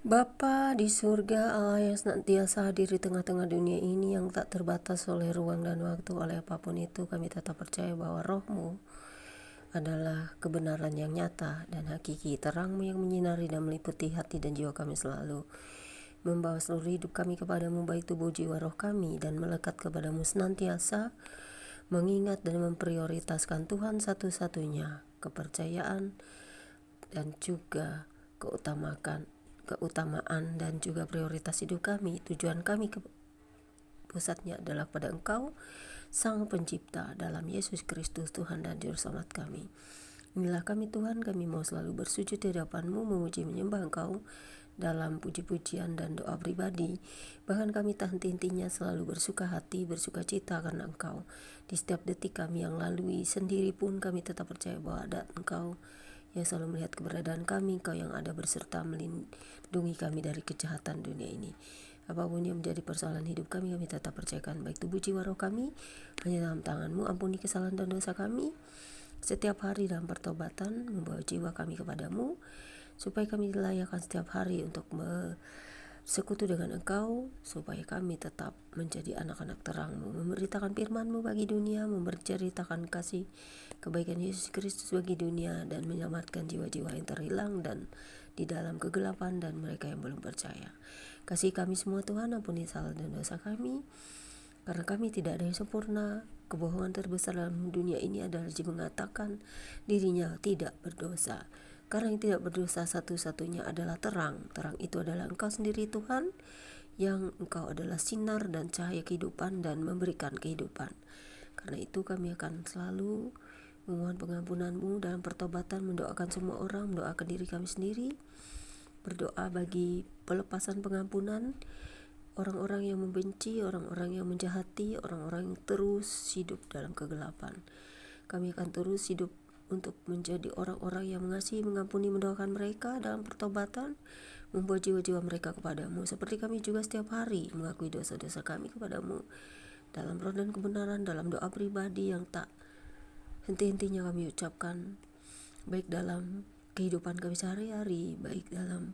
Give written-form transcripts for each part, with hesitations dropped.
Bapa di surga, Allah yang senantiasa hadir di tengah-tengah dunia ini yang tak terbatas oleh ruang dan waktu, oleh apapun itu kami tetap percaya bahwa roh-Mu adalah kebenaran yang nyata dan hakiki, terang-Mu yang menyinari dan meliputi hati dan jiwa kami selalu, membawa seluruh hidup kami kepadamu, baik tubuh jiwa roh kami, dan melekat kepadamu senantiasa, mengingat dan memprioritaskan Tuhan satu-satunya, kepercayaan dan juga keutamaan dan juga prioritas hidup kami. Tujuan kami pusatnya adalah pada Engkau, Sang Pencipta, dalam Yesus Kristus Tuhan dan Juru Selamat kami. Inilah kami Tuhan, kami mau selalu bersujud di hadapan-Mu, memuji menyembah Engkau dalam puji-pujian dan doa pribadi. Bahkan kami tak henti-hentinya selalu bersuka hati, bersuka cita karena Engkau. Di setiap detik kami yang lalui sendiri pun kami tetap percaya bahwa ada Engkau yang selalu melihat keberadaan kami, Engkau yang ada berserta melindungi kami dari kejahatan dunia ini. Apapun yang menjadi persoalan hidup kami tetap percayakan, baik tubuh jiwa roh kami hanya dalam tangan-Mu. Ampuni kesalahan dan dosa kami setiap hari dalam pertobatan, membawa jiwa kami kepadamu, supaya kami dilayakkan setiap hari untuk sekutu dengan Engkau, supaya kami tetap menjadi anak-anak terang-Mu, memberitakan firman-Mu bagi dunia, memberceritakan kasih kebaikan Yesus Kristus bagi dunia, dan menyelamatkan jiwa-jiwa yang terhilang dan di dalam kegelapan dan mereka yang belum percaya. Kasih kami semua Tuhan, ampuni salah dan dosa kami, karena kami tidak ada yang sempurna. Kebohongan terbesar dalam dunia ini adalah mengatakan dirinya tidak berdosa. Karena yang tidak berdosa satu-satunya adalah terang. Terang itu adalah Engkau sendiri Tuhan, yang Engkau adalah sinar dan cahaya kehidupan dan memberikan kehidupan. Karena itu kami akan selalu memohon pengampunan-Mu dalam pertobatan, mendoakan semua orang, mendoakan diri kami sendiri, berdoa bagi pelepasan pengampunan orang-orang yang membenci, orang-orang yang menjahati, orang-orang yang terus hidup dalam kegelapan. Kami akan terus hidup untuk menjadi orang-orang yang mengasihi, mengampuni, mendoakan mereka dalam pertobatan, membawa jiwa-jiwa mereka kepadamu, seperti kami juga setiap hari mengakui dosa-dosa kami kepadamu dalam roh dan kebenaran, dalam doa pribadi yang tak henti-hentinya kami ucapkan, baik dalam kehidupan kami sehari-hari, baik dalam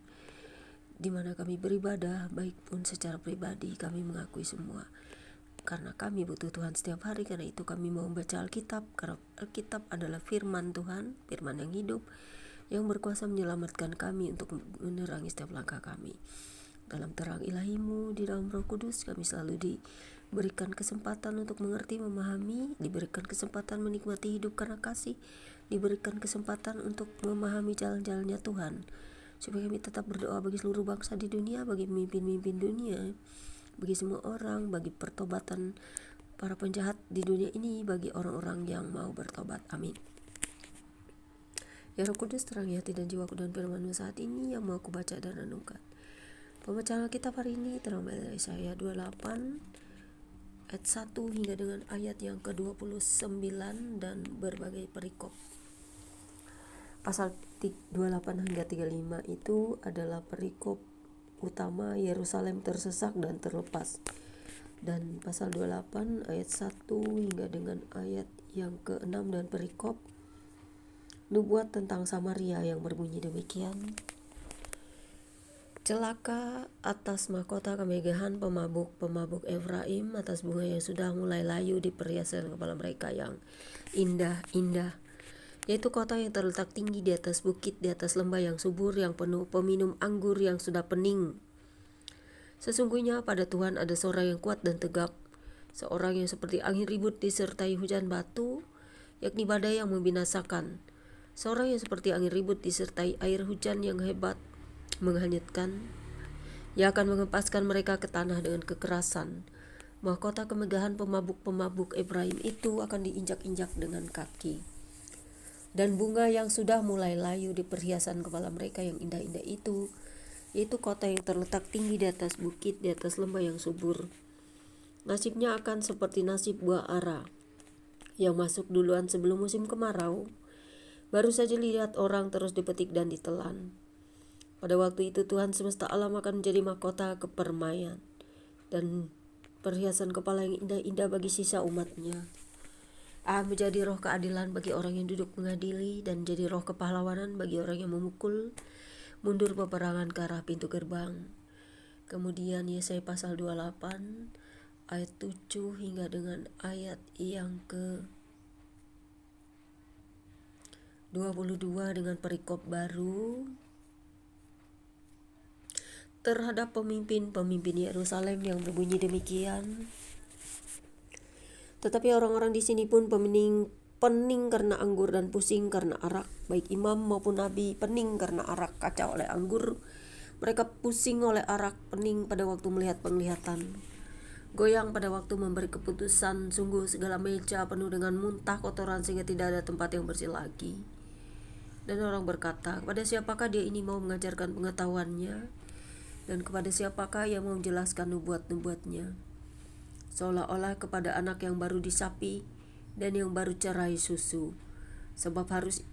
di mana kami beribadah, baik pun secara pribadi. Kami mengakui semua karena kami butuh Tuhan setiap hari. Karena itu kami mau membaca Alkitab, karena Alkitab adalah firman Tuhan, firman yang hidup, yang berkuasa menyelamatkan kami untuk menerangi setiap langkah kami. Dalam terang ilahi-Mu, di dalam Roh Kudus, kami selalu diberikan kesempatan untuk mengerti, memahami, diberikan kesempatan menikmati hidup karena kasih, diberikan kesempatan untuk memahami jalan-jalannya Tuhan, supaya kami tetap berdoa bagi seluruh bangsa di dunia, bagi pemimpin-pemimpin dunia, bagi semua orang, bagi pertobatan para penjahat di dunia ini, bagi orang-orang yang mau bertobat. Amin. Ya Roh Kudus, terangi hati dan jiwaku dan firman-Mu saat ini yang mau aku baca dan renungkan. Pembacaan Alkitab hari ini terambil dari Yesaya 28 ayat 1 hingga dengan ayat yang ke-29 dan berbagai perikop. Pasal 28 hingga 35 itu adalah perikop utama Yerusalem tersesak dan terlepas. Dan pasal 28 ayat 1 hingga dengan ayat yang ke-6 dan perikop nubuat tentang Samaria yang berbunyi demikian. Celaka atas mahkota kemegahan pemabuk Efraim, atas bunga yang sudah mulai layu di perhiasan kepala mereka yang indah-indah, yaitu kota yang terletak tinggi di atas bukit, di atas lembah yang subur, yang penuh peminum anggur yang sudah pening. Sesungguhnya pada Tuhan ada seorang yang kuat dan tegap, seorang yang seperti angin ribut disertai hujan batu, yakni badai yang membinasakan. Seorang yang seperti angin ribut disertai air hujan yang hebat menghanyutkan. Ia akan mengempaskan mereka ke tanah dengan kekerasan. Mahkota kemegahan pemabuk Efraim itu akan diinjak-injak dengan kaki. Dan bunga yang sudah mulai layu di perhiasan kepala mereka yang indah-indah itu, yaitu kota yang terletak tinggi di atas bukit, di atas lembah yang subur. Nasibnya akan seperti nasib buah ara yang masuk duluan sebelum musim kemarau. Baru saja lihat orang terus dipetik dan ditelan. Pada waktu itu Tuhan semesta alam akan menjadi mahkota kepermaian dan perhiasan kepala yang indah-indah bagi sisa umatnya. Menjadi roh keadilan bagi orang yang duduk mengadili, dan jadi roh kepahlawanan bagi orang yang memukul mundur peperangan ke arah pintu gerbang. Kemudian Yesaya pasal 28 ayat 7 hingga dengan ayat yang ke 22 dengan perikop baru terhadap pemimpin-pemimpin Yerusalem yang berbunyi demikian. Tetapi orang-orang di sini pun pening karena anggur dan pusing karena arak, baik imam maupun nabi pening karena arak, kacau oleh anggur. Mereka pusing oleh arak, pening pada waktu melihat penglihatan, goyang pada waktu memberi keputusan. Sungguh segala meja penuh dengan muntah kotoran sehingga tidak ada tempat yang bersih lagi. Dan orang berkata, kepada siapakah dia ini mau mengajarkan pengetahuannya? Dan kepada siapakah yang mau menjelaskan nubuat-nubuatnya? Seolah-olah kepada anak yang baru disapi dan yang baru cerai susu. Sebab harus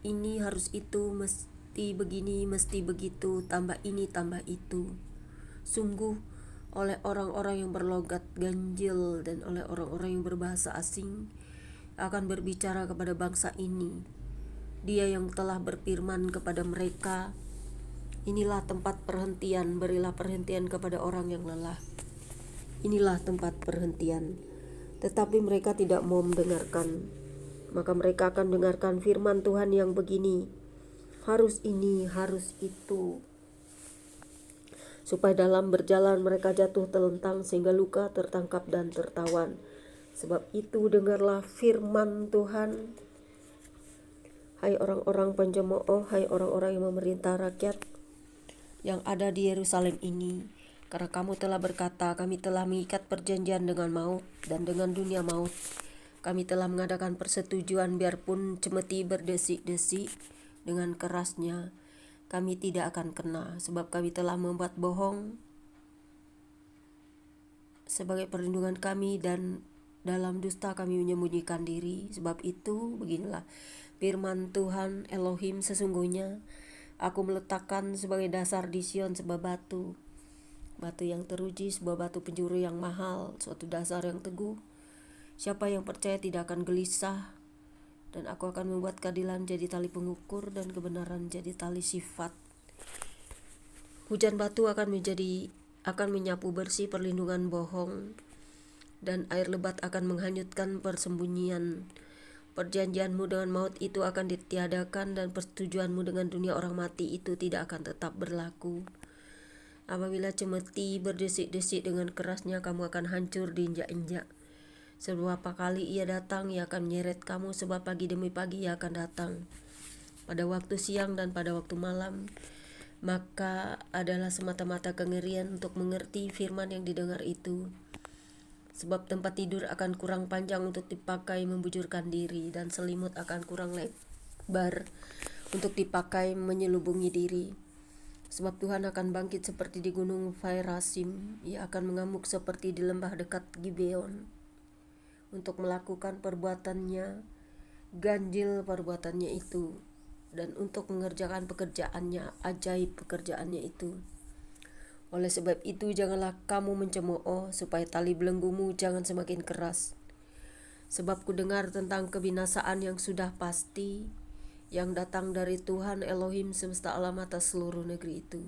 ini, harus itu, mesti begini, mesti begitu, tambah ini, tambah itu. Sungguh oleh orang-orang yang berlogat ganjil dan oleh orang-orang yang berbahasa asing akan berbicara kepada bangsa ini. Dia yang telah berfirman kepada mereka, inilah tempat perhentian, berilah perhentian kepada orang yang lelah. Inilah tempat perhentian. Tetapi mereka tidak mau mendengarkan. Maka mereka akan dengarkan firman Tuhan yang begini, harus ini, harus itu. Supaya dalam berjalan mereka jatuh telentang sehingga luka, tertangkap dan tertawan. Sebab itu dengarlah firman Tuhan, hai orang-orang penjemooh, hai orang-orang yang memerintah rakyat yang ada di Yerusalem ini. Karena kamu telah berkata, kami telah mengikat perjanjian dengan maut dan dengan dunia maut. Kami telah mengadakan persetujuan biarpun cemeti berdesik-desik dengan kerasnya. Kami tidak akan kena, sebab kami telah membuat bohong sebagai perlindungan kami dan dalam dusta kami menyembunyikan diri. Sebab itu beginilah firman Tuhan Elohim, sesungguhnya aku meletakkan sebagai dasar di Sion sebuah batu yang teruji, sebuah batu penjuru yang mahal, suatu dasar yang teguh. Siapa yang percaya tidak akan gelisah. Dan aku akan membuat keadilan jadi tali pengukur dan kebenaran jadi tali sifat. Hujan batu akan menyapu bersih perlindungan bohong, dan air lebat akan menghanyutkan persembunyian. Perjanjianmu dengan maut itu akan ditiadakan, dan persetujuanmu dengan dunia orang mati itu tidak akan tetap berlaku. Apabila cemeti berdesik-desik dengan kerasnya, kamu akan hancur diinjak-injak. Seberapa kali ia datang, ia akan menyeret kamu, sebab pagi demi pagi ia akan datang. Pada waktu siang dan pada waktu malam, maka adalah semata-mata kengerian untuk mengerti firman yang didengar itu. Sebab tempat tidur akan kurang panjang untuk dipakai membujurkan diri, dan selimut akan kurang lebar untuk dipakai menyelubungi diri. Sebab Tuhan akan bangkit seperti di gunung Fairasim, ia akan mengamuk seperti di lembah dekat Gibeon, untuk melakukan perbuatannya, ganjil perbuatannya itu, dan untuk mengerjakan pekerjaannya, ajaib pekerjaannya itu. Oleh sebab itu janganlah kamu mencemooh, supaya tali belenggumu jangan semakin keras. Sebab ku dengar tentang kebinasaan yang sudah pasti, yang datang dari Tuhan Elohim semesta alam atas seluruh negeri itu.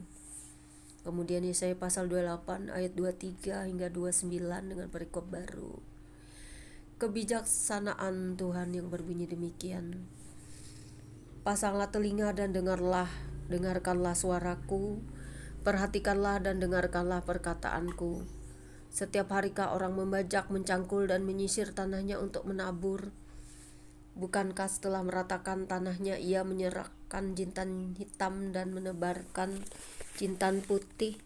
Kemudian Yesaya pasal 28 ayat 23 hingga 29 dengan perikop baru. Kebijaksanaan Tuhan yang berbunyi demikian. Pasanglah telinga dan dengarkanlah suaraku, perhatikanlah dan dengarkanlah perkataanku. Setiap harikah orang membajak, mencangkul dan menyisir tanahnya untuk menabur? Bukankah setelah meratakan tanahnya ia menyerahkan jintan hitam dan menebarkan jintan putih,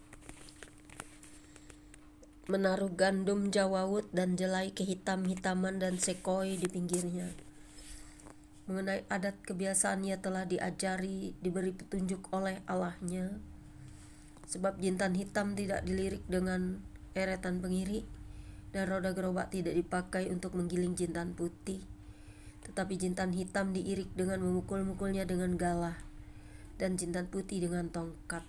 menaruh gandum jawawut dan jelai kehitam-hitaman dan sekoi di pinggirnya? Mengenai adat kebiasaan ia telah diajari, diberi petunjuk oleh Allahnya. Sebab jintan hitam tidak dilirik dengan eretan pengirik, dan roda gerobak tidak dipakai untuk menggiling jintan putih. Tetapi jintan hitam diirik dengan memukul-mukulnya dengan galah, dan jintan putih dengan tongkat.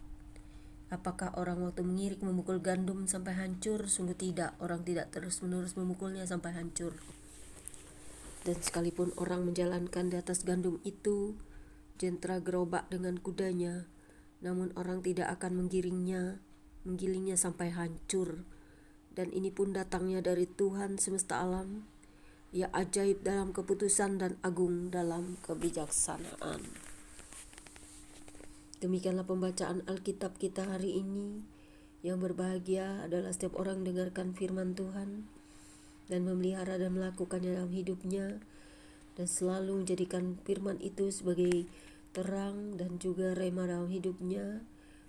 Apakah orang waktu mengirik memukul gandum sampai hancur? Sungguh tidak, orang tidak terus-menerus memukulnya sampai hancur. Dan sekalipun orang menjalankan di atas gandum itu, jentera gerobak dengan kudanya, namun orang tidak akan menggilingnya sampai hancur. Dan ini pun datangnya dari Tuhan semesta alam. Ia ajaib dalam keputusan dan agung dalam kebijaksanaan. Demikianlah pembacaan Alkitab kita hari ini. Yang berbahagia adalah setiap orang dengarkan firman Tuhan dan memelihara dan melakukannya dalam hidupnya, dan selalu menjadikan firman itu sebagai terang dan juga rema dalam hidupnya,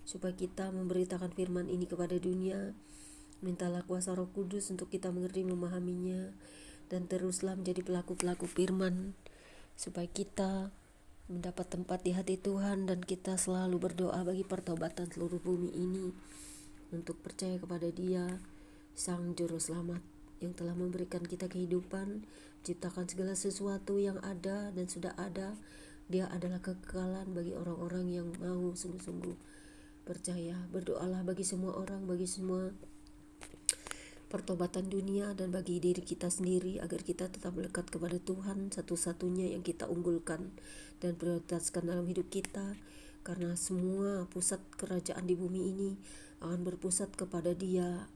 supaya kita memberitakan firman ini kepada dunia. Mintalah kuasa Roh Kudus untuk kita mengerti, memahaminya, dan teruslah menjadi pelaku-pelaku firman, supaya kita mendapat tempat di hati Tuhan, dan kita selalu berdoa bagi pertobatan seluruh bumi ini, untuk percaya kepada Dia, Sang Juru Selamat, yang telah memberikan kita kehidupan, ciptakan segala sesuatu yang ada dan sudah ada. Dia adalah kekekalan bagi orang-orang yang mau sungguh-sungguh percaya. Berdoalah bagi semua orang, bagi semua pertobatan dunia, dan bagi diri kita sendiri, agar kita tetap melekat kepada Tuhan, satu-satunya yang kita unggulkan dan prioritaskan dalam hidup kita, karena semua pusat kerajaan di bumi ini akan berpusat kepada Dia,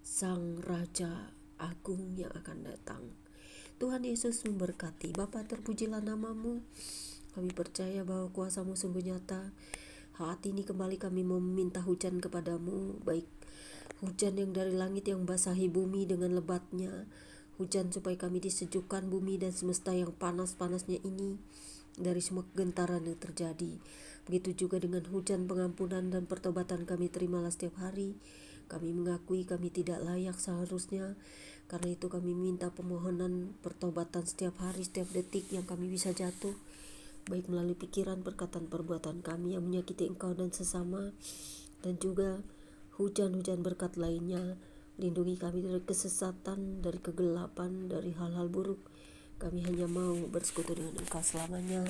Sang Raja Agung yang akan datang. Tuhan Yesus memberkati. Bapa, terpujilah namamu. Kami percaya bahwa kuasa-Mu sungguh nyata. Saat ini kembali kami meminta hujan kepadamu, baik hujan yang dari langit yang basahi bumi dengan lebatnya, hujan supaya kami disejukkan bumi dan semesta yang panas-panasnya ini dari semua kegentaran yang terjadi. Begitu juga dengan hujan pengampunan dan pertobatan kami terimalah setiap hari. Kami mengakui kami tidak layak seharusnya, karena itu kami minta permohonan pertobatan setiap hari, setiap detik yang kami bisa jatuh, baik melalui pikiran, perkataan, perbuatan kami yang menyakiti Engkau dan sesama, dan juga hujan-hujan berkat lainnya. Lindungi kami dari kesesatan, dari kegelapan, dari hal-hal buruk. Kami hanya mau bersekutu dengan Engkau selamanya,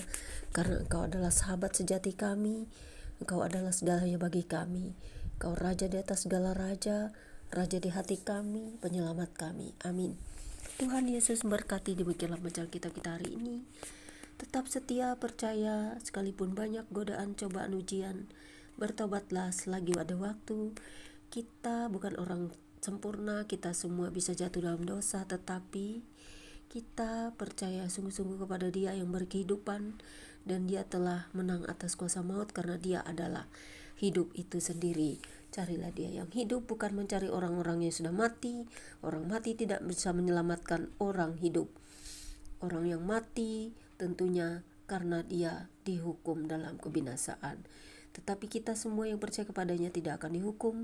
karena Engkau adalah sahabat sejati kami. Engkau adalah segalanya bagi kami. Engkau Raja di atas segala raja, Raja di hati kami, penyelamat kami. Amin. Tuhan Yesus memberkati. Demikianlah bacaan kita hari ini. Tetap setia, percaya, sekalipun banyak godaan, cobaan, ujian. Bertobatlah selagi ada waktu. Kita bukan orang sempurna, kita semua bisa jatuh dalam dosa, tetapi kita percaya sungguh-sungguh kepada Dia yang berkehidupan, dan Dia telah menang atas kuasa maut, karena Dia adalah hidup itu sendiri. Carilah Dia yang hidup, bukan mencari orang-orang yang sudah mati. Orang mati tidak bisa menyelamatkan orang hidup. Orang yang mati tentunya karena dia dihukum dalam kebinasaan. Tetapi kita semua yang percaya kepadanya tidak akan dihukum.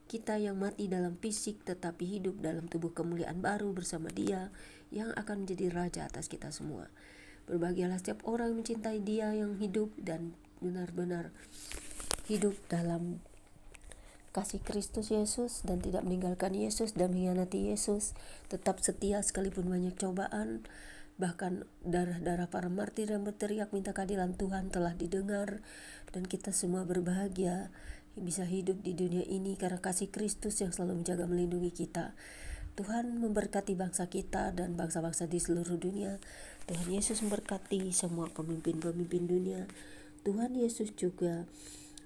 Kita yang mati dalam fisik tetapi hidup dalam tubuh kemuliaan baru bersama Dia yang akan menjadi Raja atas kita semua. Berbahagialah setiap orang yang mencintai Dia yang hidup dan benar-benar hidup dalam kasih Kristus Yesus, dan tidak meninggalkan Yesus dan mengkhianati Yesus. Tetap setia sekalipun banyak cobaan. Bahkan darah-darah para martir yang berteriak minta keadilan Tuhan telah didengar, dan kita semua berbahagia bisa hidup di dunia ini karena kasih Kristus yang selalu menjaga melindungi kita. Tuhan memberkati bangsa kita dan bangsa-bangsa di seluruh dunia. Tuhan Yesus memberkati semua pemimpin-pemimpin dunia. Tuhan Yesus juga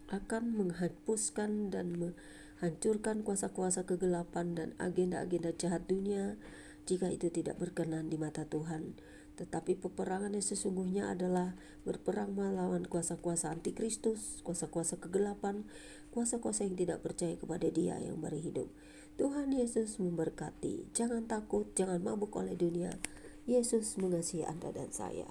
akan menghapuskan dan menghancurkan kuasa-kuasa kegelapan dan agenda-agenda jahat dunia jika itu tidak berkenan di mata Tuhan. Tetapi peperangan yang sesungguhnya adalah berperang melawan kuasa-kuasa antikristus, kuasa-kuasa kegelapan, kuasa-kuasa yang tidak percaya kepada Dia yang beri hidup. Tuhan Yesus memberkati. Jangan takut, jangan mabuk oleh dunia. Yesus mengasihi Anda dan saya.